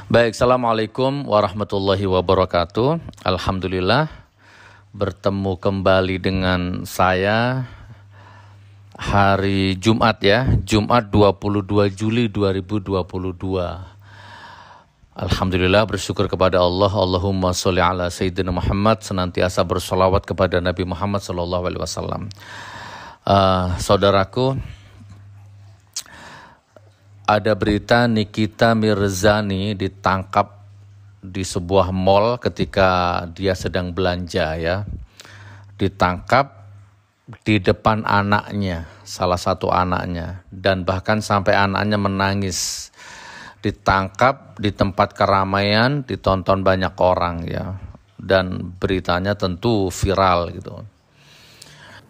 Baik, Assalamualaikum warahmatullahi wabarakatuh. Alhamdulillah bertemu kembali dengan saya hari Jumat Jumat 22 Juli 2022. Alhamdulillah bersyukur kepada Allah. Allahumma sholli ala Sayyidina Muhammad, senantiasa bersolawat kepada Nabi Muhammad SAW. Saudaraku, ada berita Nikita Mirzani ditangkap di sebuah mall ketika dia sedang belanja Ditangkap di depan anaknya, salah satu anaknya, dan bahkan sampai anaknya menangis. Ditangkap di tempat keramaian, ditonton banyak orang dan beritanya tentu viral gitu.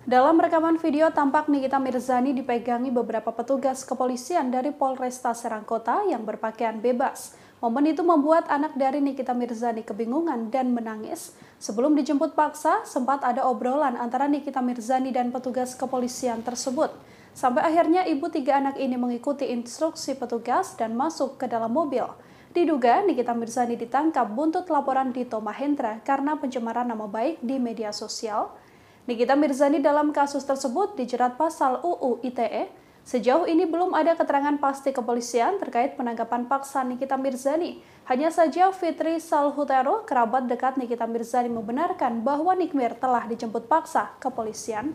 Dalam rekaman video tampak Nikita Mirzani dipegangi beberapa petugas kepolisian dari Polresta Serang Kota yang berpakaian bebas. Momen itu membuat anak dari Nikita Mirzani kebingungan dan menangis. Sebelum dijemput paksa, sempat ada obrolan antara Nikita Mirzani dan petugas kepolisian tersebut. Sampai akhirnya ibu 3 anak ini mengikuti instruksi petugas dan masuk ke dalam mobil. Diduga Nikita Mirzani ditangkap buntut laporan Dito Mahendra karena pencemaran nama baik di media sosial. Nikita Mirzani dalam kasus tersebut dijerat pasal UU ITE. Sejauh ini belum ada keterangan pasti kepolisian terkait penangkapan paksa Nikita Mirzani. Hanya saja Fitri Salhutero, kerabat dekat Nikita Mirzani, membenarkan bahwa Nikmir telah dijemput paksa kepolisian.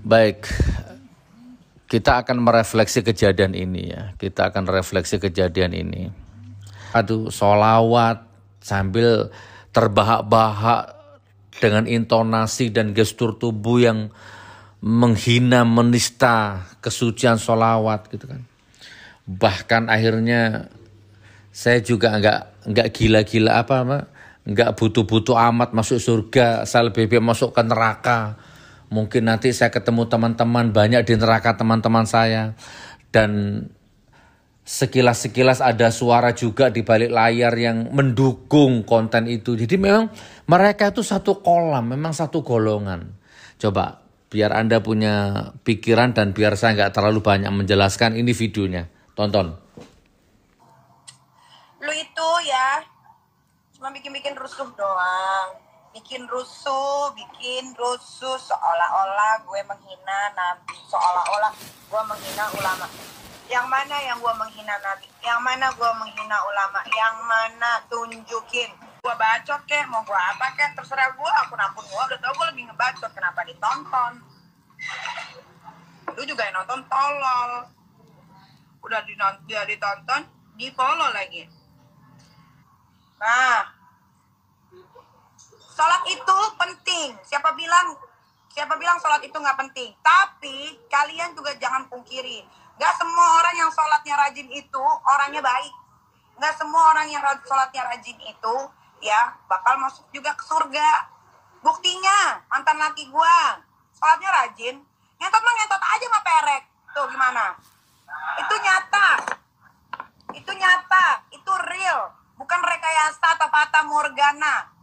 Baik, kita akan merefleksi kejadian ini Aduh, sholawat sambil terbahak-bahak dengan intonasi dan gestur tubuh yang menghina, menista kesucian sholawat gitu kan. Bahkan akhirnya saya juga nggak gila-gila nggak butuh-butuh amat masuk surga, saya lebih masuk ke neraka. Mungkin nanti saya ketemu teman-teman banyak di neraka teman-teman saya. Dan sekilas-sekilas ada suara juga di balik layar yang mendukung konten itu. Jadi memang mereka itu satu kolam, memang satu golongan. Coba biar Anda punya pikiran dan biar saya nggak terlalu banyak menjelaskan, ini videonya. Tonton. Lu itu cuma bikin rusuh doang. Bikin rusuh seolah-olah gue menghina Nabi, seolah-olah gue menghina ulama. Yang mana yang gue menghina Nabi? Yang mana gue menghina ulama? Yang mana? Tunjukin. Gue bacot kek, mau gue apa kek, terserah gue, akun gue udah tau gue lebih ngebacot, kenapa ditonton? Lu juga yang nonton tolol. Udah ditonton, di-follow lagi. Nah, sholat itu penting. Siapa bilang sholat itu nggak penting? Tapi kalian juga jangan pungkiri, nggak semua orang yang sholatnya rajin itu orangnya baik. Nggak semua orang yang sholatnya rajin itu bakal masuk juga ke surga. Buktinya mantan laki gua sholatnya rajin, ngentot aja mah perek. Tuh gimana? Itu nyata, itu real, bukan rekayasa atau fata morgana.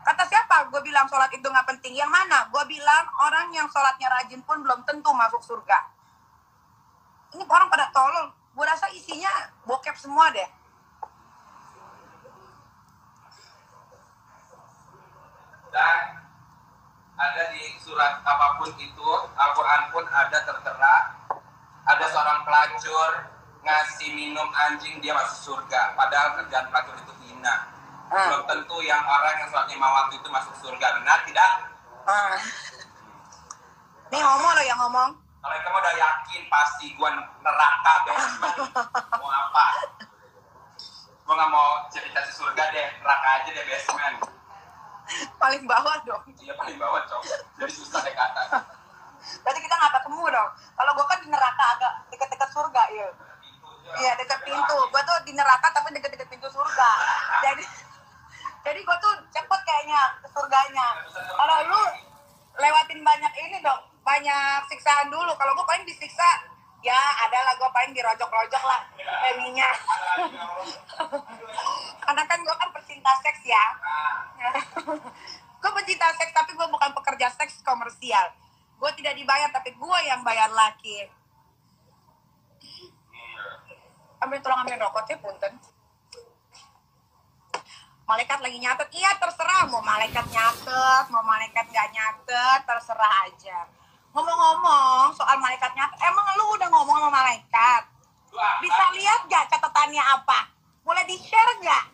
Kata siapa gue bilang sholat itu gak penting? Yang mana? Gue bilang orang yang sholatnya rajin pun belum tentu masuk surga. Ini orang pada tolol. Gue rasa isinya bokep semua deh. Dan ada di surat apapun itu, Al-Quran pun ada tertera, ada seorang pelacur ngasih minum anjing dia masuk surga. Padahal kerjaan pelacur itu hina. Belum tentu yang orang yang sholat 5 waktu itu masuk surga, benar tidak? Nih ngomong lo yang ngomong. Kalau kamu udah yakin pasti gua neraka basement. Mau apa? Gua nggak mau cerita di surga deh, neraka aja deh basement. Paling bawah dong. Iya paling bawah cok. Jadi susah naik ke atas. Berarti kita nggak ketemu dong. Kalau gue kan di neraka agak dekat-dekat surga ya. Iya dekat pintu. Gue tuh di neraka tapi dekat-dekat pintu surga. Jadi gue tuh cepet kayaknya ke surganya. Kalau lu lewatin banyak ini dong, banyak siksaan dulu. Kalau gue paling disiksa, ya adalah gue paling dirojok-rojok lah eminya. Karena kan gue kan pecinta seks ya. Gue pecinta seks tapi gue bukan pekerja seks komersial. Gue tidak dibayar tapi gue yang bayar laki. Ambil tolong ambil rokoknya punten. Malaikat lagi nyatet, iya terserah mau malaikat nyatet, mau malaikat gak nyatet, terserah aja. Ngomong-ngomong soal malaikat nyatet, emang lu udah ngomong sama malaikat? Bisa lihat gak catatannya apa? Boleh di-share gak?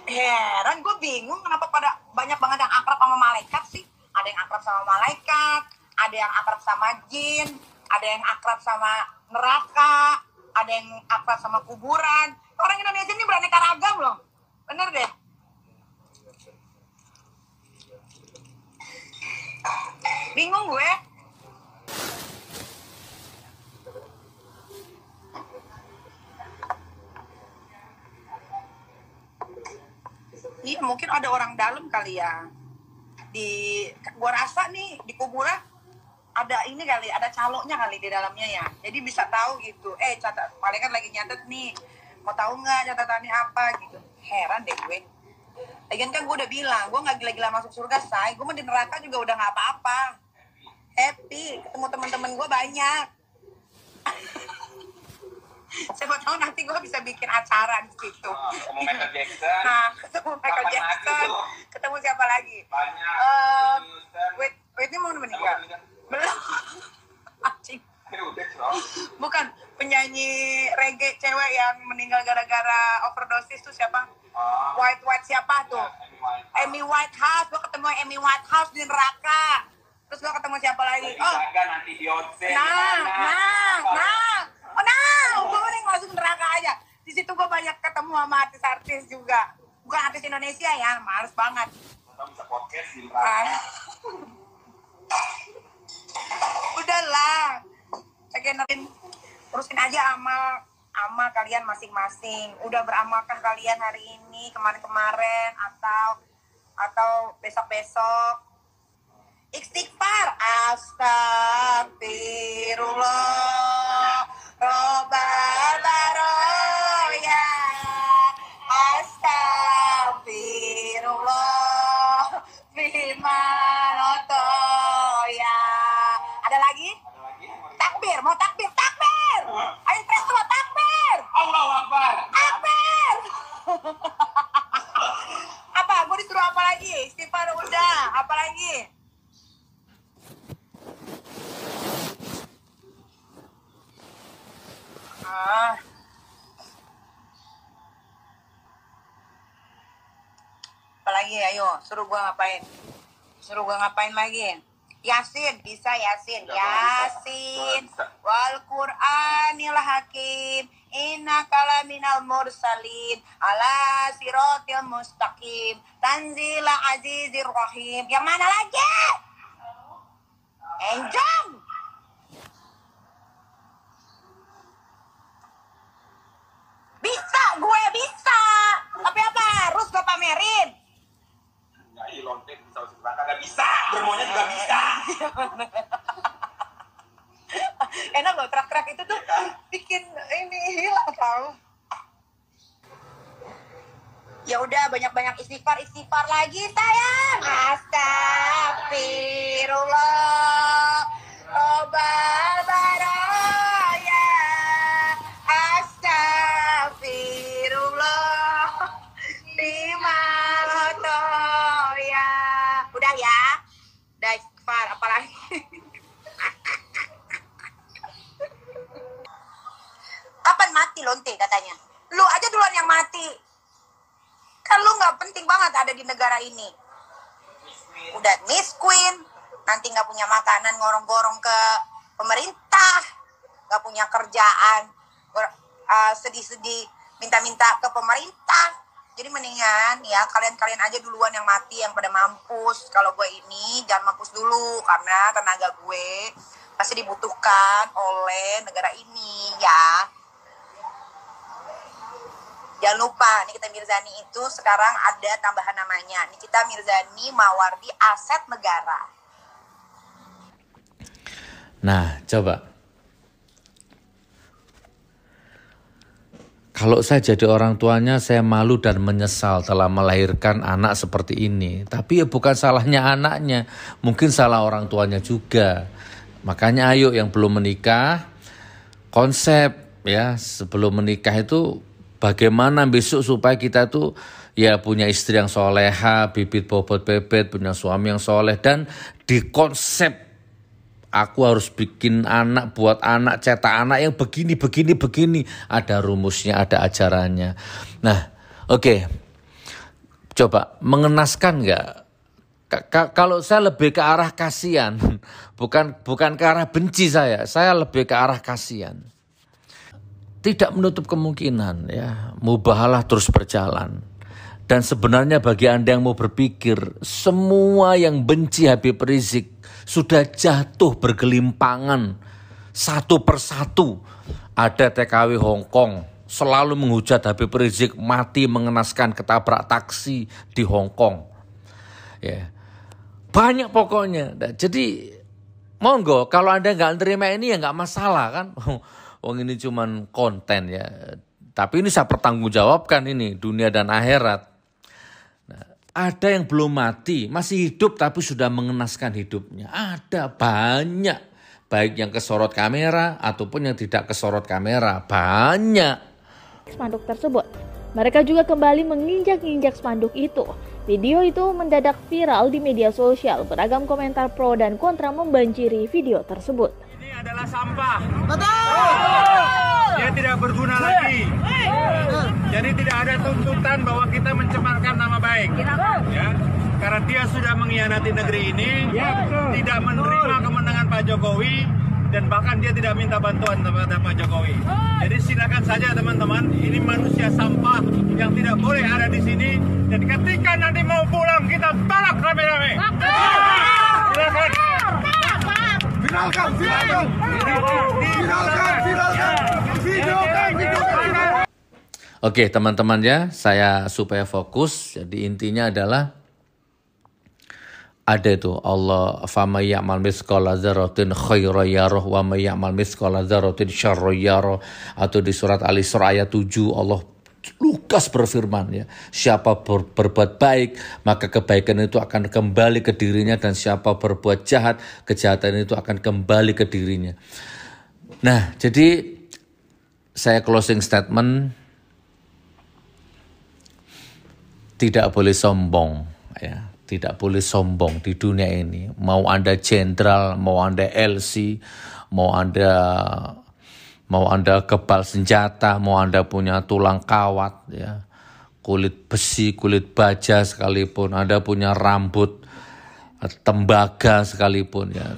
Heran, gue bingung kenapa pada banyak banget yang akrab sama malaikat sih. Ada yang akrab sama malaikat, ada yang akrab sama jin, ada yang akrab sama neraka, ada yang akrab sama kuburan. Orang Indonesia ini beraneka ragam loh. Bener deh. Bingung gue. Iya mungkin ada orang dalam kali ya. Gua rasa nih di kuburan ada ini kali, ada caloknya kali di dalamnya ya. Jadi bisa tahu gitu. Catat, malaikat lagi nyatet nih. Mau tahu nggak catatannya apa gitu. Heran deh gue. Lagian kan gue udah bilang, gue nggak gila-gila masuk surga, say. Gue mah di neraka juga udah nggak apa-apa. Happy, ketemu teman-teman gue banyak. Siapa tahu nanti gue bisa bikin acara di situ. Ketemu Michael Jackson. Nah, ketemu Michael Jackson. Ketemu siapa lagi? Banyak. Wait, ini mau meninggal? Belum. Anjing. Bukan, penyanyi reggae cewek yang meninggal gara-gara overdosis tuh siapa? White siapa tuh? Amy Whitehouse. Gue ketemu Amy Whitehouse di neraka. Terus gue ketemu siapa lagi? Nanti Beyonce. Gue mending masuk neraka aja. Di situ gue banyak ketemu sama artis-artis juga. Bukan artis Indonesia ya, males banget. Kita bisa podcast di neraka. Udahlah. Terusin aja amal kalian masing-masing. Udah beramalkah kalian hari ini, kemarin-kemarin, atau besok-besok? Istighfar. Astagfirullah. Robbal baroya. Astagfirullah. Bimanotoya. Ada lagi? Takbir, mau takbir. Ayo teriak semua takbir. Allahu Akbar. Takbir. Apa? Gue disuruh apa lagi? Istighfar udah. Apa lagi? Apa lagi? Ayo, suruh gue ngapain? Lagi? Yasin, bisa Yasin. Yasin. Wal Qur'anil Hakim. Innaka laminal mursalin. Ala siratil mustaqim. Tanzila azizir rahim. Yang mana lagi? Enjong. Bisa, gue bisa. Tapi apa? Harus gue pamerin. Ya, lontek bisa masuk neraka nggak bisa. Bermaunya juga bisa. Enak loh, terak-terak itu tuh bikin ini hilang tau. Ya udah banyak-banyak istighfar lagi sayang. Astagfirullah. Robbal baraya. Astagfirullah. Bimanotoya. Udah ya. Udah istighfar apalagi. Kapan mati lonte katanya? Lu aja duluan yang mati. Kan lu gak penting banget ada di negara ini. udah miskin, nanti nggak punya makanan, ngorong-gorong ke pemerintah, nggak punya kerjaan, sedih-sedih minta-minta ke pemerintah. Jadi mendingan ya kalian aja duluan yang mati, yang pada mampus. Kalau gue ini jangan mampus dulu, karena tenaga gue pasti dibutuhkan oleh negara ini ya. Jangan lupa Nikita Mirzani itu sekarang ada tambahan namanya, Nikita Mirzani Mawardi Aset Negara. Nah, coba. Kalau saya jadi orang tuanya, saya malu dan menyesal telah melahirkan anak seperti ini. Tapi ya bukan salahnya anaknya, mungkin salah orang tuanya juga. Makanya ayo yang belum menikah, konsep ya sebelum menikah itu bagaimana besok supaya kita tuh ya punya istri yang soleha, bibit bobot bebet, punya suami yang soleh, dan dikonsep. Aku harus bikin anak, buat anak, cetak anak yang begini. Ada rumusnya, ada ajarannya. Nah, oke. Coba, mengenaskan nggak? Kalau saya lebih ke arah kasihan, bukan ke arah benci saya lebih ke arah kasihan. Tidak menutup kemungkinan ya, mubahalah terus berjalan. Dan sebenarnya bagi Anda yang mau berpikir, semua yang benci Habib Rizik sudah jatuh bergelimpangan satu persatu. Ada TKW Hong Kong selalu menghujat Habib Rizik, mati mengenaskan ketabrak taksi di Hong Kong. Ya. Banyak pokoknya. Jadi monggo kalau Anda nggak terima ini ya nggak masalah kan. Wong ini cuman konten ya. Tapi ini saya pertanggungjawabkan ini dunia dan akhirat. Ada yang belum mati, masih hidup tapi sudah mengenaskan hidupnya. Ada banyak, baik yang kesorot kamera ataupun yang tidak kesorot kamera, banyak. Spanduk tersebut, mereka juga kembali menginjak-injak spanduk itu. Video itu mendadak viral di media sosial, beragam komentar pro dan kontra membanjiri video tersebut. Ini adalah sampah. Betul. Dia tidak berguna lagi. Jadi tidak ada tuntutan bahwa kita mencemarkan nama baik. Ya, karena dia sudah mengkhianati negeri ini, tidak menerima kemenangan Pak Jokowi, dan bahkan dia tidak minta bantuan kepada Pak Jokowi. Jadi silakan saja teman-teman, ini manusia sampah yang tidak boleh ada di sini. Dan ketika nanti mau pulang kita tolak rame-rame. Silakan. Viralkan. Oke teman-teman ya, saya supaya fokus. Jadi intinya adalah ada itu Allah fama ya'mal mithqala dzarratin khairan yarah wa may ya'mal mithqala dzarratin syarran yarah, atau di surat Al-Isra ayat 7 Allah lugas berfirman ya, siapa berbuat baik maka kebaikan itu akan kembali ke dirinya, dan siapa berbuat jahat kejahatan itu akan kembali ke dirinya. Nah, jadi saya closing statement, tidak boleh sombong ya. Tidak boleh sombong di dunia ini. Mau Anda jenderal, mau Anda LC, mau Anda kebal senjata, mau Anda punya tulang kawat, ya, kulit besi, kulit baja sekalipun, Anda punya rambut tembaga sekalipun, ya.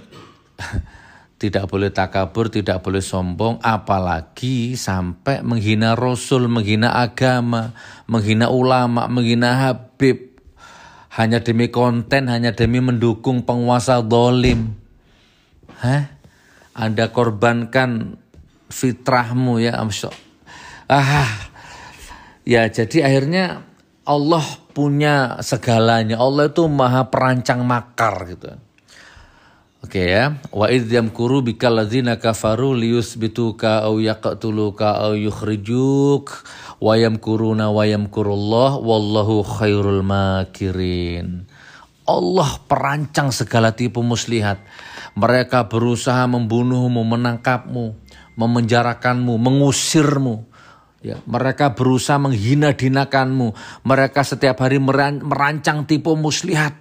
Tidak boleh takabur, tidak boleh sombong, apalagi sampai menghina Rasul, menghina agama, menghina ulama, menghina Habib. Hanya demi konten, hanya demi mendukung penguasa zalim. Anda korbankan fitrahmu ya. Ya jadi akhirnya Allah punya segalanya. Allah itu maha perancang makar gitu. Oke ya. Wa idh yamkuru bikal ladzina kafaru liyusbituka aw yaqtuluka aw yukhrijuk wa yamkuruna wa yamkurullah wallahu khairul makirin. Allah perancang segala tipu muslihat. Mereka berusaha membunuhmu, menangkapmu, memenjarakanmu, mengusirmu. Ya, mereka berusaha menghina-hinakanmu. Mereka setiap hari merancang tipu muslihat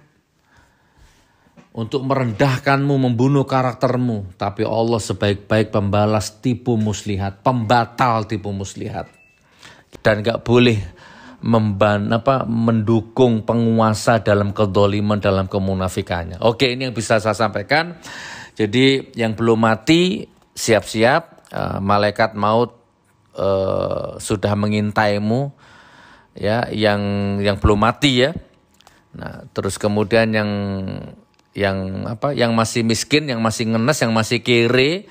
untuk merendahkanmu, membunuh karaktermu. Tapi Allah sebaik-baik pembalas tipu muslihat, pembatal tipu muslihat. Dan gak boleh mendukung penguasa dalam kedoliman, dalam kemunafikannya. Oke, ini yang bisa saya sampaikan. Jadi yang belum mati siap-siap, malaikat maut sudah mengintaimu, ya, yang belum mati ya. Nah, terus kemudian yang masih miskin, yang masih ngenes, yang masih kere,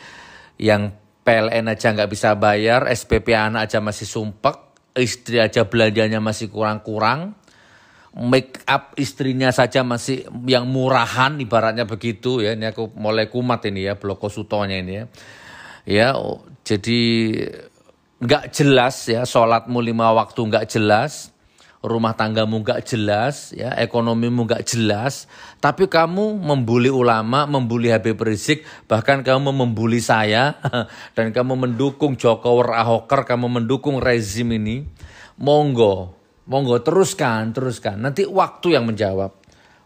yang PLN aja nggak bisa bayar, SPP anak aja masih sumpek, istri aja belanjanya masih kurang-kurang, make up istrinya saja masih yang murahan, ibaratnya begitu ya. Ini aku mulai kumat ini ya, bloko sutonya ini ya. Ya, jadi nggak jelas ya, sholatmu 5 waktu nggak jelas, rumah tanggamu nggak jelas, ya, ekonomimu nggak jelas, tapi kamu membuli ulama, membuli Habib Rizik, bahkan kamu membuli saya, dan kamu mendukung Jokowi Ahoker, kamu mendukung rezim ini, monggo teruskan, nanti waktu yang menjawab,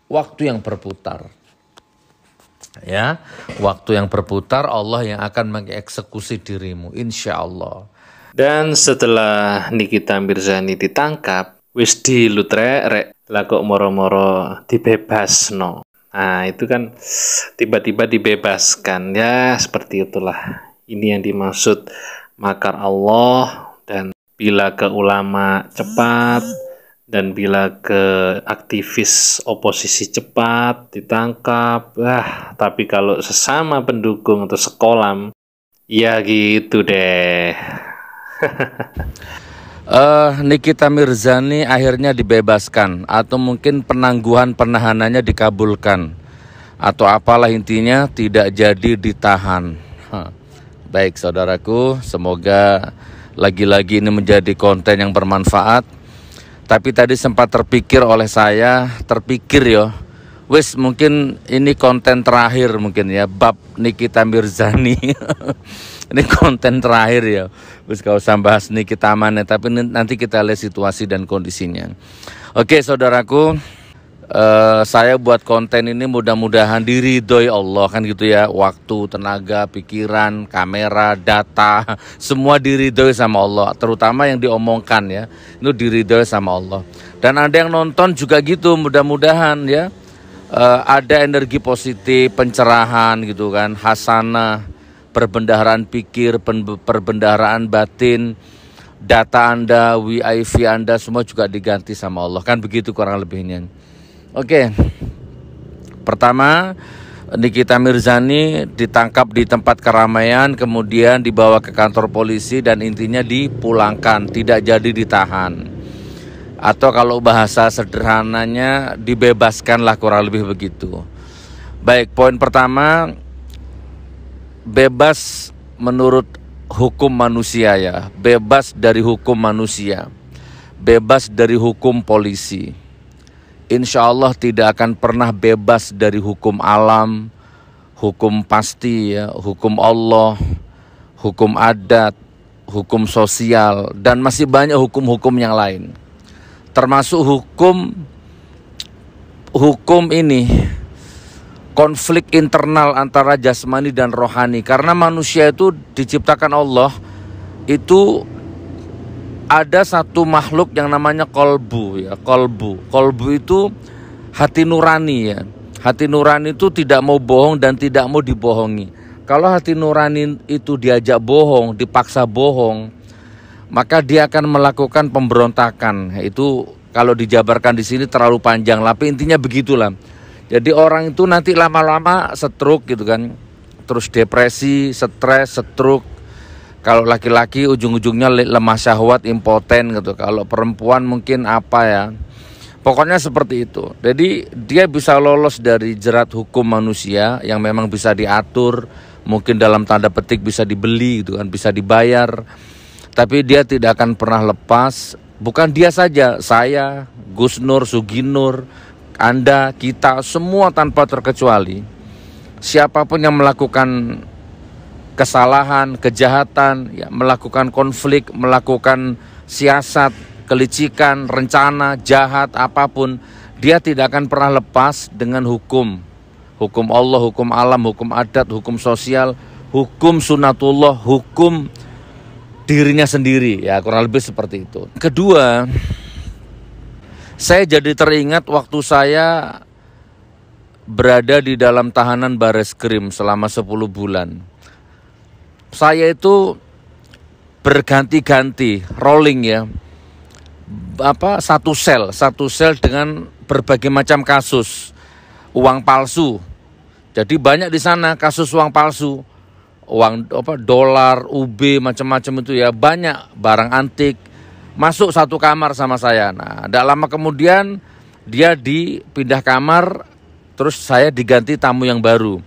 waktu yang berputar, ya, waktu yang berputar, Allah yang akan mengeksekusi dirimu, insya Allah. Dan setelah Nikita Mirzani ditangkap, wis dilutrek lah kok moro-moro dibebasno. Nah, itu kan tiba-tiba dibebaskan. Ya, seperti itulah. Ini yang dimaksud makar Allah. Dan bila ke ulama cepat, dan bila ke aktivis oposisi cepat ditangkap. Tapi kalau sesama pendukung atau sekolam, ya gitu deh. Nikita Mirzani akhirnya dibebaskan, atau mungkin penangguhan penahanannya dikabulkan, atau apalah intinya tidak jadi ditahan. Baik saudaraku, semoga lagi-lagi ini menjadi konten yang bermanfaat. Tapi tadi sempat terpikir oleh saya, wis mungkin ini konten terakhir mungkin ya, bab Nikita Mirzani. Ini konten terakhir ya, wis gak usah bahas Nikita Amane, tapi nanti kita lihat situasi dan kondisinya. Oke saudaraku, saya buat konten ini mudah-mudahan diridhoi Allah kan gitu ya, waktu, tenaga, pikiran, kamera, data, semua diridhoi sama Allah, terutama yang diomongkan ya, itu diridhoi sama Allah. Dan ada yang nonton juga gitu, mudah-mudahan ya, ada energi positif, pencerahan gitu kan, hasanah, perbendaharaan pikir, perbendaharaan batin, data Anda, WiFi Anda semua juga diganti sama Allah, kan begitu kurang lebihnya. Oke, pertama Nikita Mirzani ditangkap di tempat keramaian, kemudian dibawa ke kantor polisi dan intinya dipulangkan, tidak jadi ditahan. Atau kalau bahasa sederhananya dibebaskanlah, kurang lebih begitu. Baik, poin pertama, bebas menurut hukum manusia ya, bebas dari hukum manusia, bebas dari hukum polisi. Insya Allah tidak akan pernah bebas dari hukum alam, hukum pasti ya, hukum Allah, hukum adat, hukum sosial, dan masih banyak hukum-hukum yang lain. Termasuk hukum ini, konflik internal antara jasmani dan rohani. Karena manusia itu diciptakan Allah, itu ada satu makhluk yang namanya kolbu ya, kolbu itu hati nurani ya. Hati nurani itu tidak mau bohong dan tidak mau dibohongi. Kalau hati nurani itu diajak bohong, dipaksa bohong, maka dia akan melakukan pemberontakan. Itu kalau dijabarkan di sini terlalu panjang, tapi intinya begitulah. Jadi orang itu nanti lama-lama stroke gitu kan, terus depresi, stres, stroke. Kalau laki-laki ujung-ujungnya lemah syahwat, impoten gitu. Kalau perempuan mungkin apa ya, pokoknya seperti itu. Jadi dia bisa lolos dari jerat hukum manusia yang memang bisa diatur, mungkin dalam tanda petik bisa dibeli gitu kan, bisa dibayar. Tapi dia tidak akan pernah lepas. Bukan dia saja, saya, Gus Nur, Suginur, Anda, kita, semua tanpa terkecuali. Siapapun yang melakukan kesalahan, kejahatan, ya, melakukan konflik, melakukan siasat, kelicikan, rencana, jahat, apapun, dia tidak akan pernah lepas dengan hukum. Hukum Allah, hukum alam, hukum adat, hukum sosial, hukum sunatullah, hukum dirinya sendiri, ya kurang lebih seperti itu. Kedua, Saya jadi teringat waktu saya berada di dalam tahanan Bareskrim selama 10 bulan. Saya itu berganti-ganti rolling ya. Satu sel dengan berbagai macam kasus uang palsu. Jadi banyak di sana kasus uang palsu, uang dolar, UB, macam-macam itu ya, banyak barang antik masuk satu kamar sama saya. Nah, tidak lama kemudian dia dipindah kamar, terus saya diganti tamu yang baru,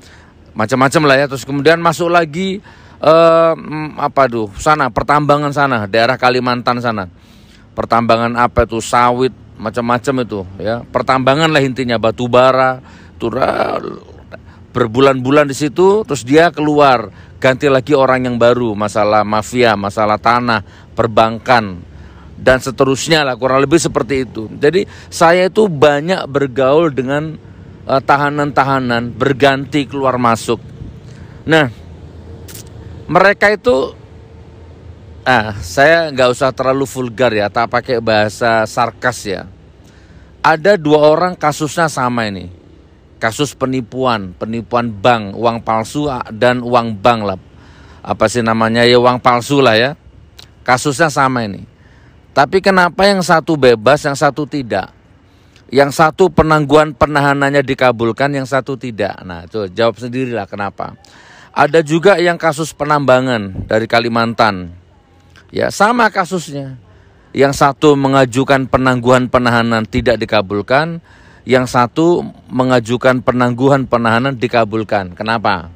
macam-macam lah ya. Terus kemudian masuk lagi pertambangan sana, daerah Kalimantan sana. Pertambangan apa itu, sawit, macam-macam itu ya. Pertambangan lah intinya, batu bara, berbulan-bulan di situ, terus dia keluar, ganti lagi orang yang baru, masalah mafia, masalah tanah, perbankan, dan seterusnya lah, kurang lebih seperti itu. Jadi saya itu banyak bergaul dengan tahanan-tahanan, berganti keluar masuk. Nah, mereka itu saya nggak usah terlalu vulgar ya, tak pakai bahasa sarkas ya. Ada 2 orang kasusnya sama ini. Kasus penipuan bank, uang palsu dan uang bank lah. Apa sih namanya ya, uang palsu lah ya. Kasusnya sama ini. Tapi kenapa yang satu bebas, yang satu tidak? Yang satu penangguhan penahanannya dikabulkan, yang satu tidak. Nah, itu jawab sendirilah kenapa. Ada juga yang kasus penambangan dari Kalimantan. Ya, sama kasusnya. Yang satu mengajukan penangguhan penahanan tidak dikabulkan, yang satu mengajukan penangguhan penahanan dikabulkan. Kenapa?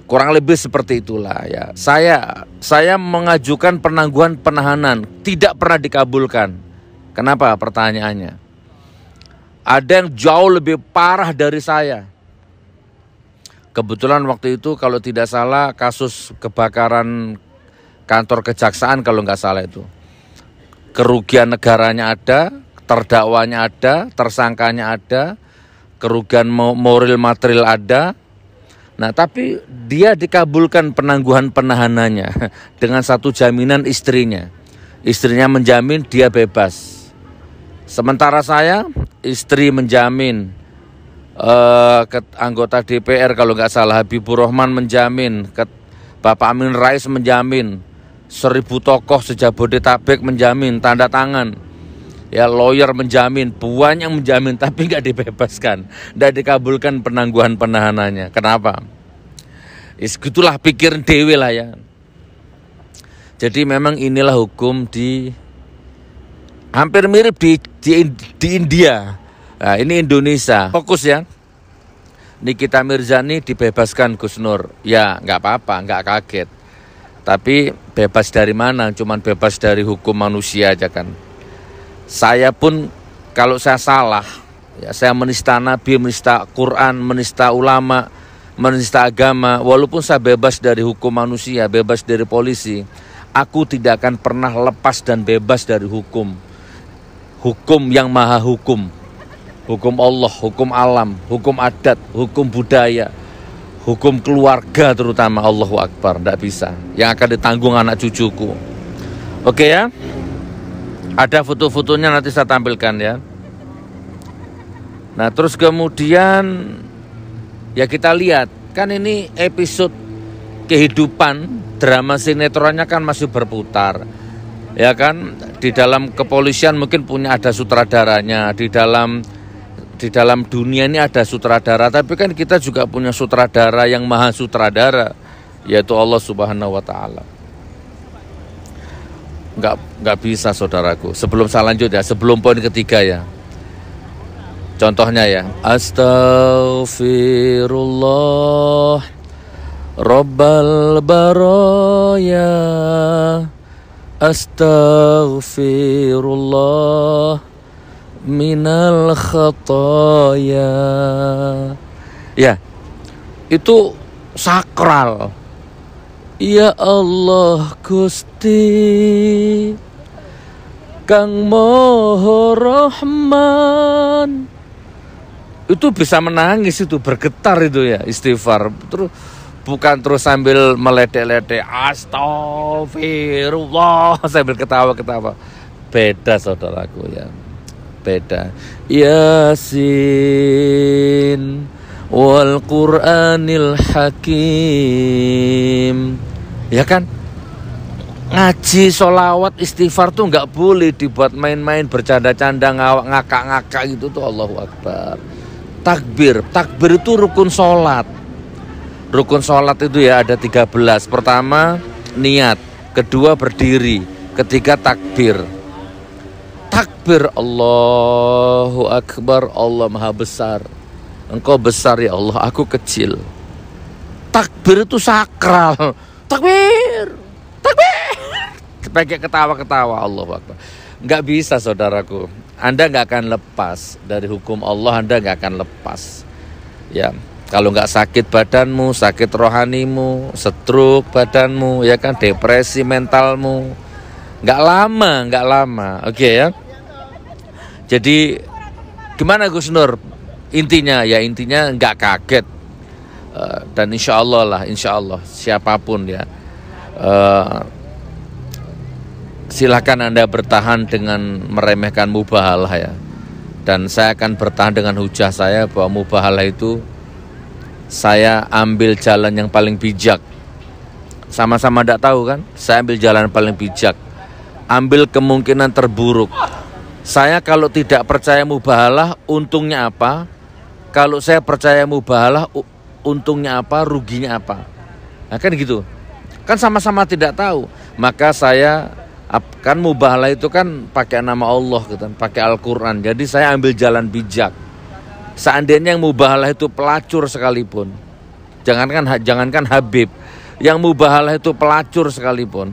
Kurang lebih seperti itulah ya. Saya mengajukan penangguhan penahanan tidak pernah dikabulkan. Kenapa? Pertanyaannya. Ada yang jauh lebih parah dari saya. Kebetulan waktu itu kalau tidak salah kasus kebakaran kantor kejaksaan kalau nggak salah itu. Kerugian negaranya ada, terdakwanya ada, tersangkanya ada, kerugian moral material ada. Nah, tapi dia dikabulkan penangguhan penahanannya dengan satu jaminan istrinya. Istrinya menjamin dia bebas. Sementara saya, istri menjamin, anggota DPR kalau nggak salah Habibur Rahman menjamin, Bapak Amin Rais menjamin, 1000 tokoh sejabodetabek menjamin, tanda tangan. Ya, lawyer menjamin, banyak menjamin, tapi nggak dibebaskan, nggak dikabulkan penangguhan penahanannya. Kenapa? Itulah pikiran dewi lah ya. Jadi memang inilah hukum di hampir mirip di India. Nah, ini Indonesia. Fokus ya. Nikita Mirzani dibebaskan Gus Nur. Ya, nggak apa-apa, nggak kaget. Tapi bebas dari mana? Cuman bebas dari hukum manusia aja kan. Saya pun kalau saya salah, ya saya menista Nabi, menista Quran, menista ulama, menista agama, walaupun saya bebas dari hukum manusia, bebas dari polisi, aku tidak akan pernah lepas dan bebas dari hukum. Hukum yang maha hukum. Hukum Allah, hukum alam, hukum adat, hukum budaya, hukum keluarga terutama. Allahu Akbar, tidak bisa. Yang akan ditanggung anak cucuku. Oke ya. Ada foto-fotonya nanti saya tampilkan ya. Nah, terus kemudian ya kita lihat, kan ini episode kehidupan, drama sinetronnya kan masih berputar. Ya kan, di dalam kepolisian mungkin punya ada sutradaranya, di dalam dunia ini ada sutradara, tapi kan kita juga punya sutradara yang maha sutradara, yaitu Allah Subhanahu wa taala. Nggak bisa saudaraku. Sebelum saya lanjut ya, sebelum poin ketiga ya. Contohnya ya, Astaghfirullah Rabbal baraya, Astaghfirullah minal khataya. Ya, itu sakral. Ya Allah Gusti Kang Moho Rahman. Itu bisa menangis, itu bergetar itu ya istighfar. Terus bukan terus sambil meledek-ledek astagfirullah sambil ketawa-ketawa. Beda saudaraku ya. Beda. Yasin wal Qur'anil Hakim. Ya kan? Ngaji, sholawat, istighfar tuh nggak boleh dibuat main-main, bercanda-canda, ngakak-ngakak gitu tuh. Allahu Akbar. Takbir itu rukun sholat. Rukun sholat itu ya ada 13. Pertama niat, kedua berdiri, ketiga takbir. Takbir, Allahu Akbar, Allah Maha Besar. Engkau besar ya Allah, aku kecil. Takbir itu sakral. Takbir. Pakai ketawa-ketawa, Allahu Akbar. Nggak bisa saudaraku. Anda nggak akan lepas dari hukum Allah, Anda nggak akan lepas. Ya, kalau nggak sakit badanmu, sakit rohanimu, stroke badanmu, ya kan, depresi mentalmu, nggak lama. Oke ya. Jadi gimana Gus Nur? Intinya nggak kaget. Dan insya Allah siapapun ya. Silakan Anda bertahan dengan meremehkan mubahalah ya. Dan saya akan bertahan dengan hujah saya bahwa mubahalah itu saya ambil jalan yang paling bijak. Sama-sama tidak tahu kan? Saya ambil jalan paling bijak. Ambil kemungkinan terburuk. Saya kalau tidak percaya mubahalah, untungnya apa? Kalau saya percaya mubahalah, untungnya apa? Ruginya apa? Nah kan gitu. Kan sama-sama tidak tahu. Maka saya kan mubahalah itu kan pakai nama Allah gitu, pakai Al-Quran. Jadi saya ambil jalan bijak. Seandainya yang mubahalah itu pelacur sekalipun, jangankan Habib, yang mubahalah itu pelacur sekalipun,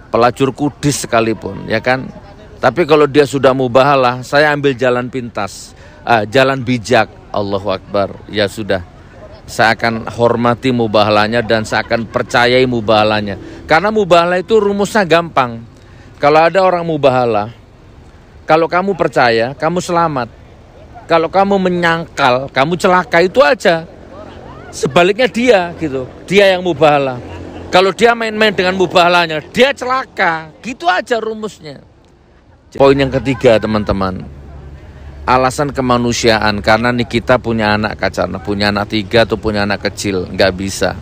pelacur kudis sekalipun, ya kan. Tapi kalau dia sudah mubahalah, saya ambil jalan pintas, jalan bijak. Allahu Akbar. Ya sudah, saya akan hormati mubahalahnya dan saya akan percayai mubahalahnya. Karena mubahalah itu rumusnya gampang. Kalau ada orang mubahalah, kalau kamu percaya, kamu selamat. Kalau kamu menyangkal, kamu celaka, itu aja. Sebaliknya dia gitu, dia yang mubahalah. Kalau dia main-main dengan mubahalahnya, dia celaka. Gitu aja rumusnya. Poin yang ketiga teman-teman, alasan kemanusiaan. Karena nih kita punya anak kacana, punya anak 3 atau punya anak kecil, nggak bisa.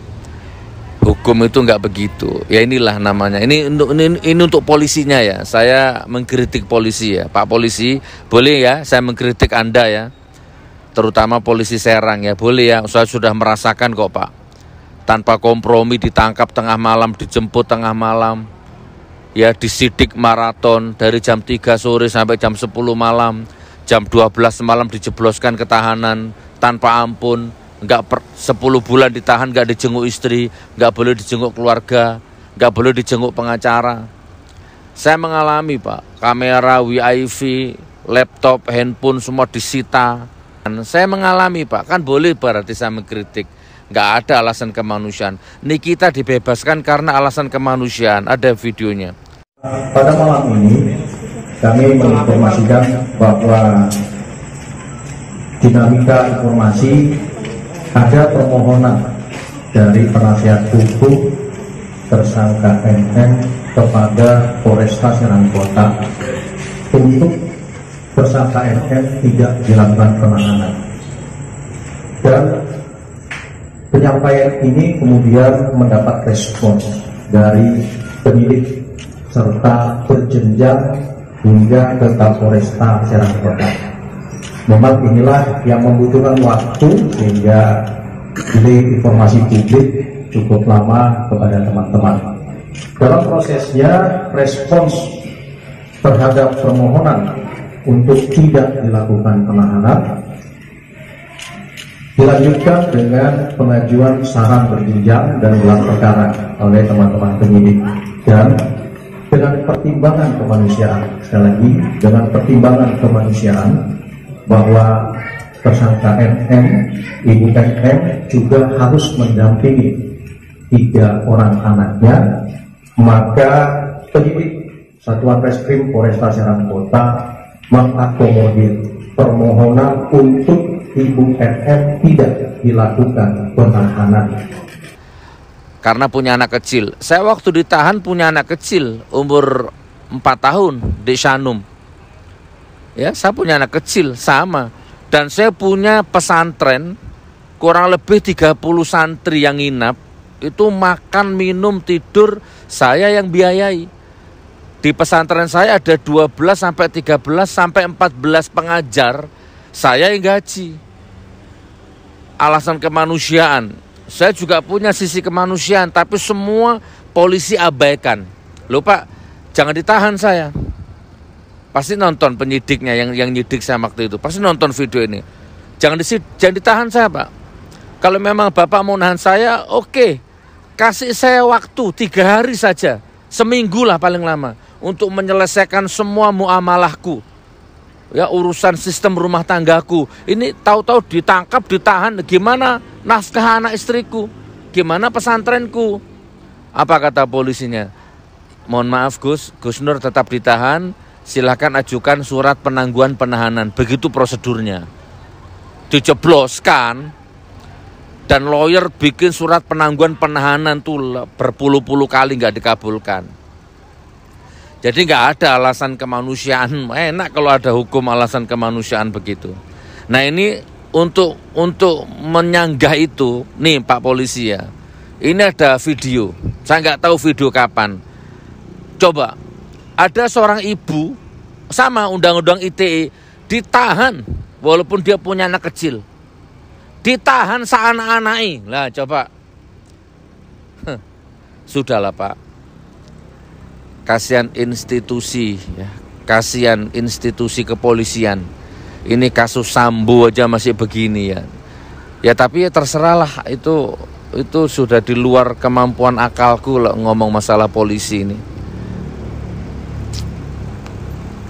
Hukum itu nggak begitu. Ya inilah namanya. Ini untuk polisinya ya. Saya mengkritik polisi ya. Pak polisi, boleh ya saya mengkritik Anda ya. Terutama polisi Serang ya. Boleh ya. Saya sudah merasakan kok Pak. Tanpa kompromi ditangkap tengah malam, dijemput tengah malam. Ya disidik maraton dari jam 3 sore sampai jam 10 malam. Jam 12 malam dijebloskan ke tahanan tanpa ampun. 10 bulan ditahan, nggak dijenguk istri, nggak boleh dijenguk keluarga, nggak boleh dijenguk pengacara. Saya mengalami Pak, kamera, WiFi, laptop, handphone semua disita. Saya mengalami Pak, kan boleh berarti saya mengkritik. Nggak ada alasan kemanusiaan. Nikita dibebaskan karena alasan kemanusiaan, ada videonya. Pada malam ini kami menginformasikan bahwa dinamika informasi ada permohonan dari penasihat hukum tersangka NN kepada Polresta Serang Kota untuk tersangka NN tidak dilakukan penahanan. Dan penyampaian ini kemudian mendapat respons dari penyidik serta berjenjang hingga ke Kapolresta Serang Kota. Memang inilah yang membutuhkan waktu sehingga ini informasi publik cukup lama kepada teman-teman. Dalam prosesnya respons terhadap permohonan untuk tidak dilakukan penahanan dilanjutkan dengan pengajuan saran berjenjang dan gelar perkara oleh teman-teman penyidik. Dan dengan pertimbangan kemanusiaan, sekali lagi dengan pertimbangan kemanusiaan, bahwa tersangka NN, Ibu NN juga harus mendampingi 3 orang anaknya, maka penyidik Satuan Reskrim Polresta Serang Kota mengakomodir permohonan untuk Ibu NN tidak dilakukan penahanan. Karena punya anak kecil. Saya waktu ditahan punya anak kecil, umur 4 tahun di Shanum. Ya, saya punya anak kecil sama. Dan saya punya pesantren, kurang lebih 30 santri yang nginap. Itu makan, minum, tidur, saya yang biayai. Di pesantren saya ada 12 sampai 13 sampai 14 pengajar, saya yang gaji. Alasan kemanusiaan, saya juga punya sisi kemanusiaan, tapi semua polisi abaikan. Loh Pak, jangan ditahan saya. Pasti nonton penyidiknya yang nyidik saya waktu itu. Pasti nonton video ini. Jangan ditahan saya Pak. Kalau memang Bapak mau nahan saya, oke. Kasih saya waktu 3 hari saja. Seminggu lah paling lama. Untuk menyelesaikan semua muamalahku. Ya, urusan sistem rumah tanggaku. Ini tahu-tahu ditangkap, ditahan. Gimana nafkah anak istriku? Gimana pesantrenku? Apa kata polisinya? Mohon maaf Gus Nur tetap ditahan. Silahkan ajukan surat penangguhan penahanan. Begitu prosedurnya. Dijebloskan. Dan lawyer bikin surat penangguhan penahanan tuh berpuluh-puluh kali nggak dikabulkan. Jadi nggak ada alasan kemanusiaan. Enak kalau ada hukum alasan kemanusiaan begitu. Nah ini untuk menyanggah itu, nih Pak Polisi ya. Ini ada video. Saya nggak tahu video kapan. Coba. Ada seorang ibu, sama undang-undang ITE, ditahan walaupun dia punya anak kecil. Ditahan seanak-anaknya. Lah coba. Sudahlah Pak. Kasihan institusi, ya. Kasihan institusi kepolisian. Ini kasus Sambo aja masih begini ya. Ya tapi ya terserahlah, itu sudah di luar kemampuan akalku loh ngomong masalah polisi ini.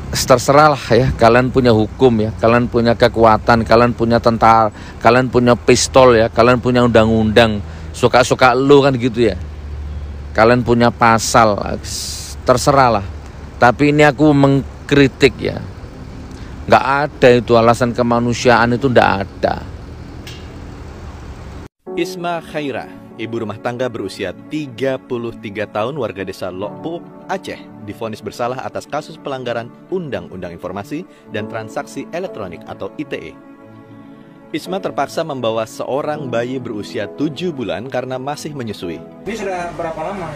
Terserahlah ya, kalian punya hukum ya, kalian punya kekuatan, kalian punya tentara, kalian punya pistol ya, kalian punya undang-undang, suka-suka lu kan gitu ya. Kalian punya pasal, terserahlah. Tapi ini aku mengkritik ya. Nggak ada itu alasan kemanusiaan, itu nggak ada. Isma Khaira, ibu rumah tangga berusia 33 tahun warga desa Lokpo, Aceh, divonis bersalah atas kasus pelanggaran Undang-Undang Informasi dan Transaksi Elektronik atau ITE. Isma terpaksa membawa seorang bayi berusia 7 bulan karena masih menyusui. Ini sudah berapa lama?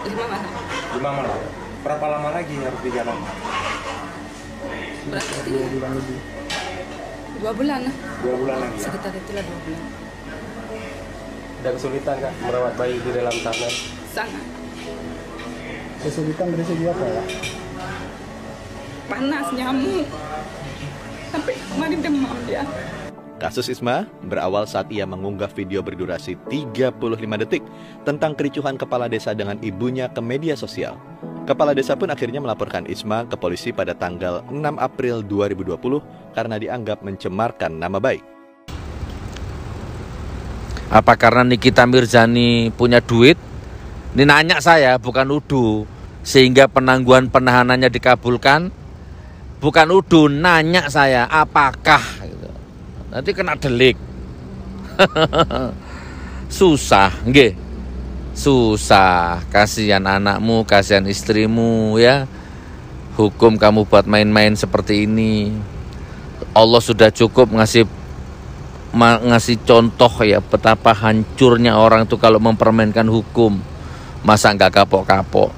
5 malam. Berapa lama lagi harus di jalan? Berarti 2 bulan lebih. 2 bulan. 2 bulan lagi. Sekitar itulah 2 bulan. Ada kesulitan Kak merawat bayi di dalam sana? Sangat. Kesulitan dari segi apa ya? Panas, nyamuk. Sampai kemarin demam dia. Kasus Isma berawal saat ia mengunggah video berdurasi 35 detik tentang kericuhan kepala desa dengan ibunya ke media sosial. Kepala desa pun akhirnya melaporkan Isma ke polisi pada tanggal 6 April 2020 karena dianggap mencemarkan nama baik. Apa karena Nikita Mirzani punya duit? Ini nanya saya, bukan nuduh. Sehingga penangguhan penahanannya dikabulkan? Bukan nuduh, nanya saya, apakah? Nanti kena delik. Susah, nggih. Susah. Kasihan anakmu, kasihan istrimu ya. Hukum kamu buat main-main seperti ini. Allah sudah cukup ngasih contoh ya betapa hancurnya orang itu kalau mempermainkan hukum. Masa nggak kapok-kapok.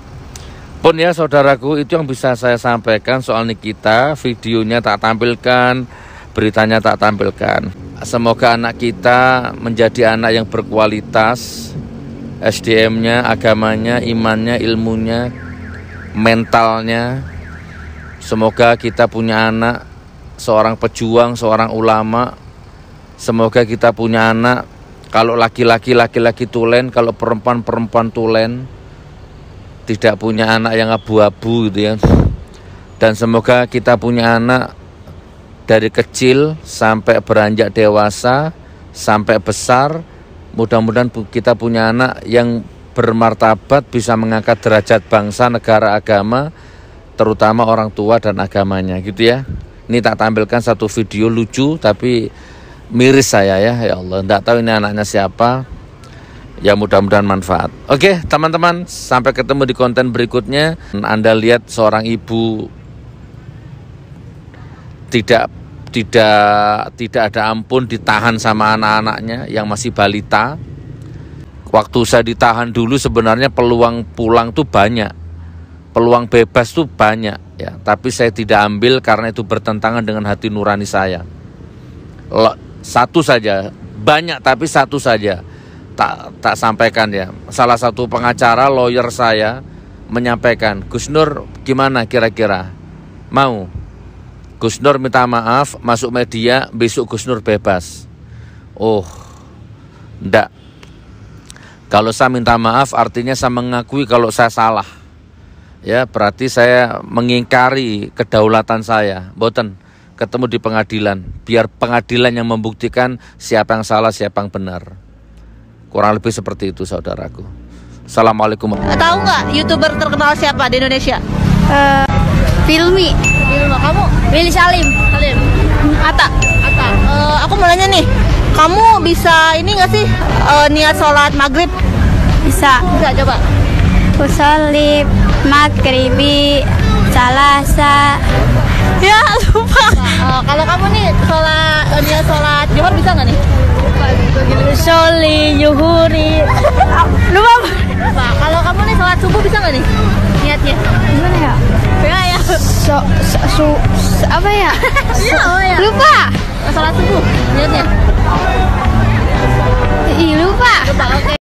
Pun ya saudaraku, itu yang bisa saya sampaikan soal Nikita. Videonya tak tampilkan, beritanya tak tampilkan. Semoga anak kita menjadi anak yang berkualitas, SDM-nya, agamanya, imannya, ilmunya, mentalnya. Semoga kita punya anak seorang pejuang, seorang ulama. Semoga kita punya anak, kalau laki-laki tulen, kalau perempuan tulen. Tidak punya anak yang abu-abu gitu ya. Dan semoga kita punya anak dari kecil sampai beranjak dewasa, sampai besar. Mudah-mudahan kita punya anak yang bermartabat, bisa mengangkat derajat bangsa, negara, agama, terutama orang tua dan agamanya gitu ya. Ini tak tampilkan satu video lucu tapi miris saya ya Allah, enggak tahu ini anaknya siapa. Ya mudah-mudahan manfaat. Oke teman-teman, sampai ketemu di konten berikutnya. Anda lihat seorang ibu tidak ada ampun ditahan sama anak-anaknya yang masih balita. Waktu saya ditahan dulu sebenarnya peluang pulang tuh banyak, peluang bebas tuh banyak ya. Tapi saya tidak ambil karena itu bertentangan dengan hati nurani saya. Satu saja, banyak tapi satu saja. Tak sampaikan ya. Salah satu pengacara lawyer saya menyampaikan, Gus Nur gimana kira-kira? Mau? Gus Nur minta maaf, masuk media, besok Gus Nur bebas. Oh, enggak. Kalau saya minta maaf artinya saya mengakui kalau saya salah. Ya, berarti saya mengingkari kedaulatan saya. Boten, ketemu di pengadilan. Biar pengadilan yang membuktikan siapa yang salah, siapa yang benar. Kurang lebih seperti itu saudaraku. Assalamualaikum. Tahu nggak YouTuber terkenal siapa di Indonesia? Filmi. Kamu? Willy Salim. Atta. Aku mau nanya nih, kamu bisa ini nggak sih niat sholat maghrib? Bisa. Coba. Usolib, maghribi, salasa. Ya lupa. Kalau kamu nih niat sholat Jumat bisa nggak nih? Soli, yuhuri. Lupa. Kalau kamu nih sholat subuh bisa nggak nih? Niatnya? Gimana ya? Ya. Apa ya? Ya. Lupa. Sholat subuh niatnya? Lupa. Oke.